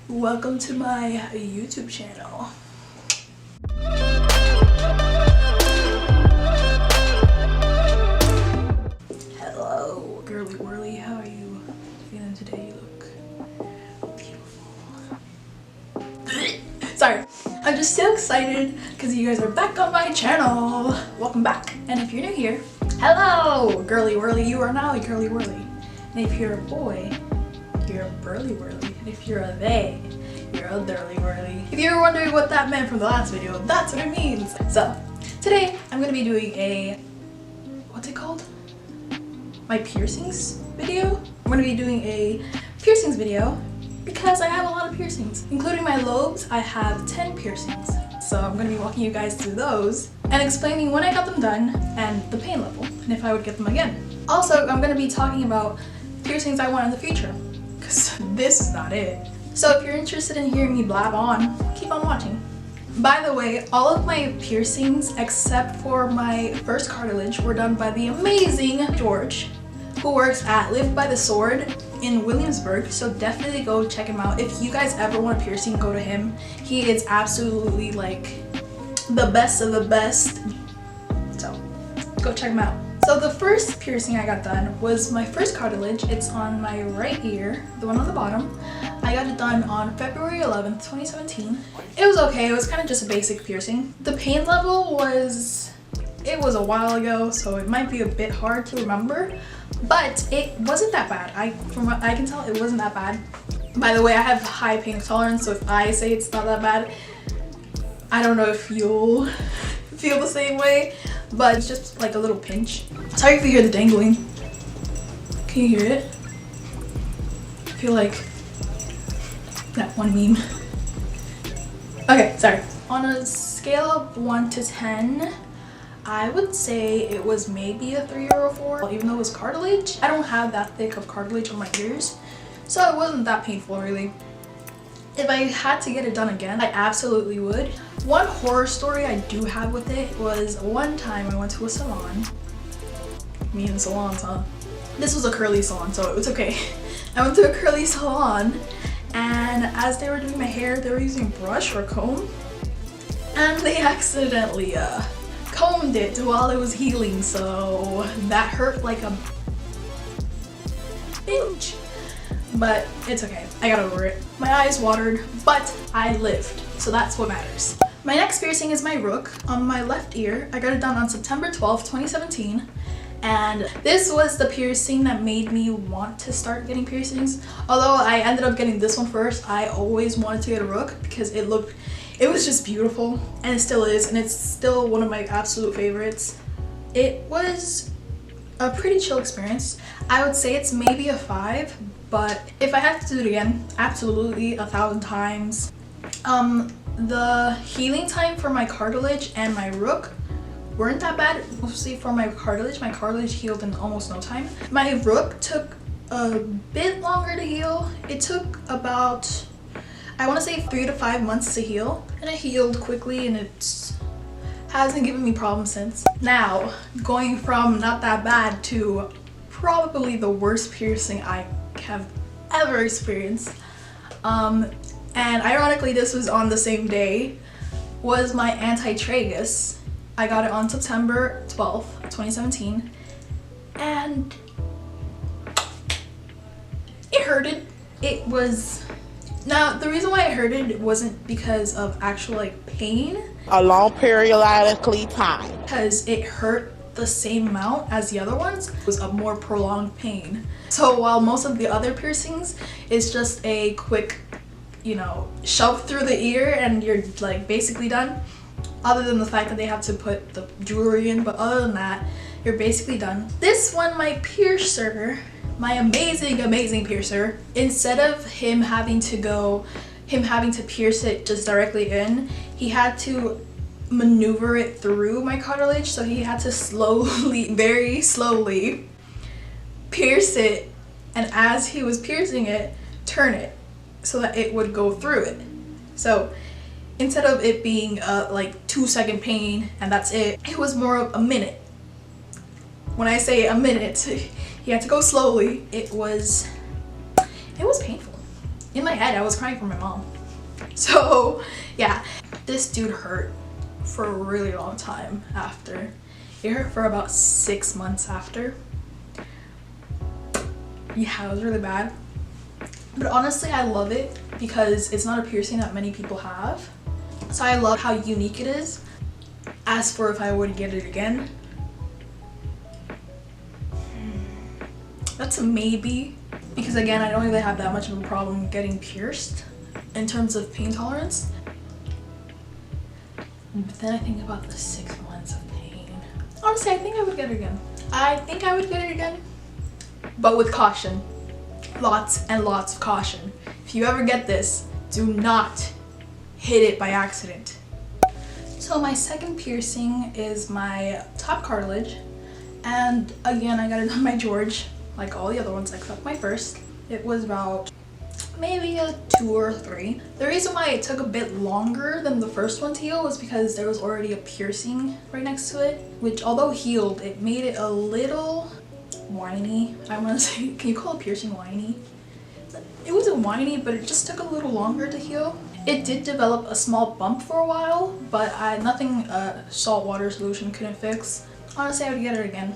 Welcome to my YouTube channel. Hello, girly whirly. How are you feeling today? You look beautiful. Sorry, I'm just so excited because you guys are back on my channel. Welcome back. And if you're new here, hello, girly whirly. You are now a girly whirly. And if you're a boy, you're a burly whirly. And if you're a they, you're a dirly whirly. If you were wondering what that meant from the last video, that's what it means. So today I'm gonna be doing a, what's it called? My piercings video. I'm gonna be doing a piercings video because I have a lot of piercings. Including my lobes, I have 10 piercings. So I'm gonna be walking you guys through those and explaining when I got them done and the pain level and if I would get them again. Also, I'm gonna be talking about piercings I want in the future because this is not it. So if you're interested in hearing me blab on, keep on watching. By the way, all of my piercings except for my first cartilage were done by the amazing George, who works at Live by the Sword in Williamsburg, so definitely go check him out. If you guys ever want a piercing, go to him. He is absolutely like the best of the best, so go check him out. So the first piercing I got done was my first cartilage. It's on my right ear, the one on the bottom. I got it done on February 11th, 2017. It was okay, it was kind of just a basic piercing. The pain level was, it was a while ago, so it might be a bit hard to remember, but it wasn't that bad. From what I can tell, it wasn't that bad. By the way, I have high pain tolerance, so if I say it's not that bad, I don't know if you'll feel the same way, but it's just like a little pinch. Sorry if you hear the dangling. Can you hear it? I feel like that one meme. Okay, sorry. On a scale of 1 to 10, I would say it was maybe a 3 or a 4. Even though it was cartilage, I don't have that thick of cartilage on my ears, so it wasn't that painful really. If I had to get it done again, I absolutely would. One horror story I do have with it was one time I went to a salon. Me and salons, huh? This was a curly salon, so it was okay. I went to a curly salon, and as they were doing my hair, they were using a brush or a comb, and they accidentally combed it while it was healing, so that hurt like a bitch. But it's okay, I got over it. My eyes watered, but I lived, so that's what matters. My next piercing is my Rook on my left ear. I got it done on September 12th, 2017. And this was the piercing that made me want to start getting piercings. Although I ended up getting this one first, I always wanted to get a Rook because it was just beautiful, and it still is, and it's still one of my absolute favorites. It was a pretty chill experience. I would say it's maybe a 5, but if I had to do it again, absolutely 1,000 times. The healing time for my cartilage and my Rook weren't that bad, mostly for my cartilage. My cartilage healed in almost no time. My Rook took a bit longer to heal. It took about, I want to say 3 to 5 months to heal, and it healed quickly, and it hasn't given me problems since. Now, going from not that bad to probably the worst piercing I have ever experienced, and ironically this was on the same day, was my Anti-Tragus. I got it on September 12th, 2017, and it hurted. It was, now the reason why it hurted wasn't because of actual like pain. A long periodically time. Because it hurt the same amount as the other ones. It was a more prolonged pain. So while most of the other piercings is just a quick, you know, shove through the ear and you're like basically done, other than the fact that they have to put the jewelry in, but other than that, you're basically done. This one, my piercer, my amazing piercer, instead of him having to pierce it just directly in, he had to maneuver it through my cartilage, so he had to slowly, very slowly pierce it, and as he was piercing it, turn it so that it would go through it. So instead of it being a like 2-second pain and that's it, it was more of a minute. When I say a minute, he had to go slowly. It was painful. In my head, I was crying for my mom. So yeah, this dude hurt for a really long time after. It hurt for about 6 months after. Yeah, it was really bad. But honestly, I love it because it's not a piercing that many people have. So I love how unique it is. As for if I would get it again, that's a maybe. Because again, I don't really have that much of a problem getting pierced in terms of pain tolerance. But then I think about the 6 months of pain. Honestly, I think I would get it again. I think I would get it again. But with caution. Lots and lots of caution. If you ever get this, do not hit it by accident. So my second piercing is my top cartilage. And again, I got it on my George, like all the other ones except my first. It was about maybe a 2 or 3. The reason why it took a bit longer than the first one to heal was because there was already a piercing right next to it, which although healed, it made it a little whiny. I want to say, can you call a piercing whiny? It wasn't whiny, but it just took a little longer to heal. It did develop a small bump for a while, but nothing salt water solution couldn't fix. Honestly, I would get it again.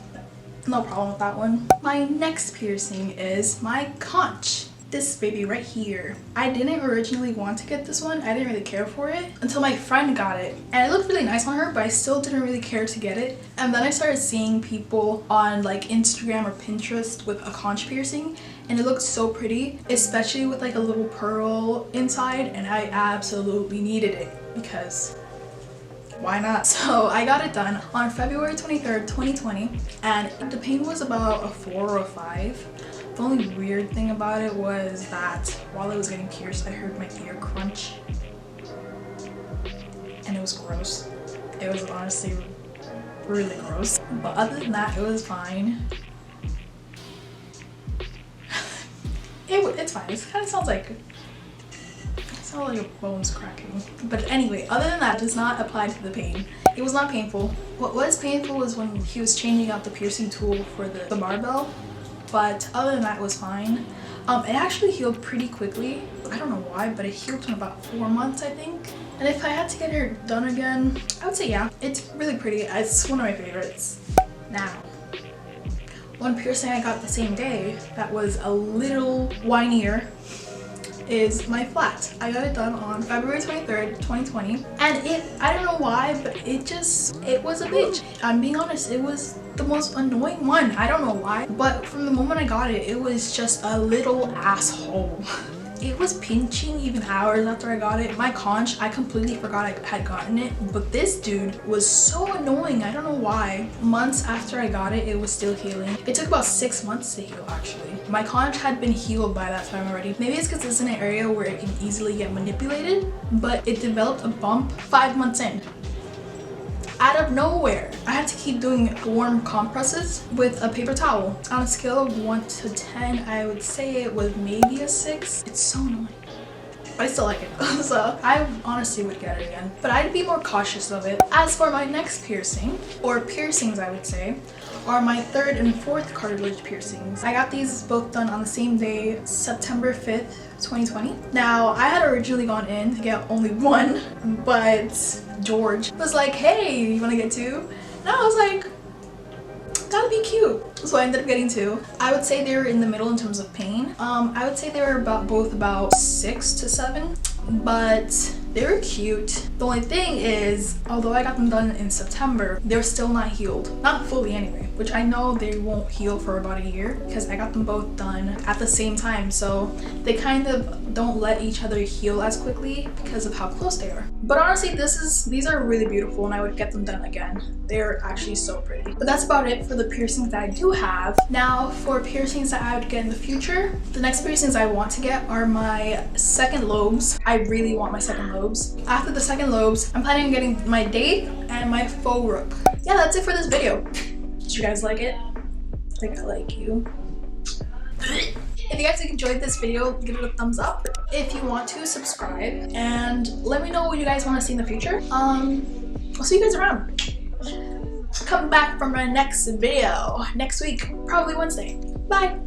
No problem with that one. My next piercing is my conch. This baby right here. I didn't originally want to get this one. I didn't really care for it until my friend got it. And it looked really nice on her, but I still didn't really care to get it. And then I started seeing people on like Instagram or Pinterest with a conch piercing, and it looked so pretty, especially with like a little pearl inside, and I absolutely needed it because why not? So I got it done on February 23rd, 2020, and the pain was about a 4 or a 5. The only weird thing about it was that while it was getting pierced, I heard my ear crunch. And it was gross. It was honestly really gross. But other than that, it was fine. It's fine. It kind of sounds like a bone's cracking. But anyway, other than that, it does not apply to the pain. It was not painful. What was painful was when he was changing out the piercing tool for the barbell. But other than that, it was fine. It actually healed pretty quickly. I don't know why, but it healed in about 4 months, I think. And if I had to get her done again, I would say yeah. It's really pretty. It's one of my favorites. Now, one piercing I got the same day that was a little whinier is my flat. I got it done on February 23rd, 2020. And I don't know why, but it was a bitch. I'm being honest, it was the most annoying one. I don't know why, but from the moment I got it, it was just a little asshole. It was pinching even hours after I got it. My conch, I completely forgot I had gotten it, but this dude was so annoying. I don't know why. Months after I got it, it was still healing. It took about 6 months to heal, actually. My conch had been healed by that time already. Maybe it's because it's in an area where it can easily get manipulated, but it developed a bump 5 months in. Out of nowhere, I had to keep doing warm compresses with a paper towel. On a scale of 1 to 10, I would say it was maybe a 6. It's so annoying. But I still like it. So I honestly would get it again, but I'd be more cautious of it. As for my next piercing, or piercings I would say, are my 3rd and 4th cartilage piercings. I got these both done on the same day, September 5th, 2020. Now, I had originally gone in to get only 1, but George was like, hey, you wanna get 2? And I was like, gotta be cute. So I ended up getting 2. I would say they were in the middle in terms of pain. I would say they were both about 6 to 7, but they were cute. The only thing is, although I got them done in September, they're still not healed. Not fully anyway, which I know they won't heal for about a year because I got them both done at the same time. So they kind of don't let each other heal as quickly because of how close they are. But honestly, these are really beautiful and I would get them done again. They're actually so pretty. But that's about it for the piercings that I do have. Now for piercings that I would get in the future, the next piercings I want to get are my second lobes. I really want my second lobes. After the second lobes, I'm planning on getting my date and my faux rook. Yeah, that's it for this video. Did you guys like it? I think I like you. If you guys enjoyed this video, give it a thumbs up. If you want to, subscribe. And let me know what you guys want to see in the future. I'll see you guys around. Come back for my next video next week, probably Wednesday. Bye.